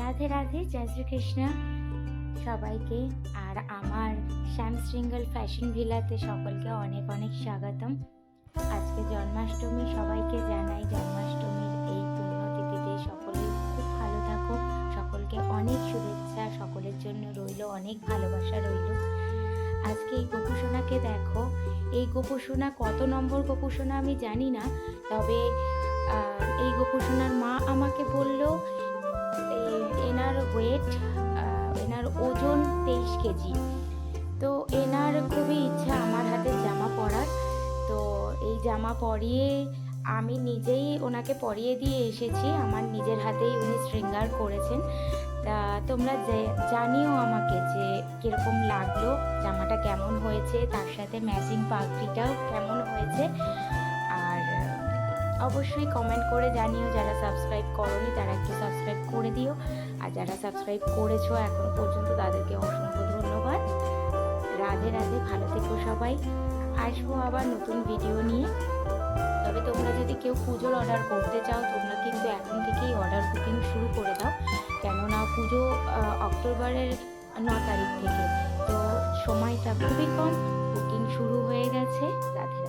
রাধে রাধে, জয় শ্রীকৃষ্ণ সবাইকে। আর আমার শ্যাম শৃঙ্গল ফ্যাশন ভিলাতে সকলকে অনেক অনেক স্বাগতম। আজকে জন্মাষ্টমী, সবাইকে জানাই জন্মাষ্টমীর এই পুণ্যতিথিতে সকলে খুব ভালো থাকো। সকলকে অনেক শুভেচ্ছা, সকলের জন্য রইল অনেক ভালোবাসা রইল। আজকে এই গোপুসোনাকে দেখো, এই গোপুসোনা কত নম্বর গোপুসোনা আমি জানি না, তবে এই গোপুসোনার মা আমাকে বলল এনার ওয়েট, এনার ওজন 23 কেজি। তো এনার খুবই ইচ্ছা আমার হাতে জামা পরার, তো এই জামা পরিয়ে আমি নিজেই ওনাকে পরিয়ে দিয়ে এসেছি। আমার নিজের হাতেই উনি শৃঙ্গার করেছেন। তা তোমরা জানিও আমাকে যে কীরকম লাগলো, জামাটা কেমন হয়েছে, তার সাথে ম্যাচিং পাগড়িটাও কেমন হয়েছে। আর অবশ্যই কমেন্ট করে জানিও। যারা সাবস্ক্রাইব করোনি তারা একটু সাবস্ক্রাইব করে দিও, আর যারা সাবস্ক্রাইব করেছো এখন পর্যন্ত তাদেরকে অসংখ্য ধন্যবাদ। রাধে রাধে, ভালো থেকো সবাই। আসবো আবার নতুন ভিডিও নিয়ে। তবে তোমরা যদি কেউ পুজোর অর্ডার করতে চাও, তোমরা কিন্তু এখন থেকেই অর্ডার বুকিং শুরু করে দাও, কেননা পুজো অক্টোবরের 9 তারিখ থেকে, তো সময়টা খুবই কম, বুকিং শুরু হয়ে গেছে। রাধে রাধে।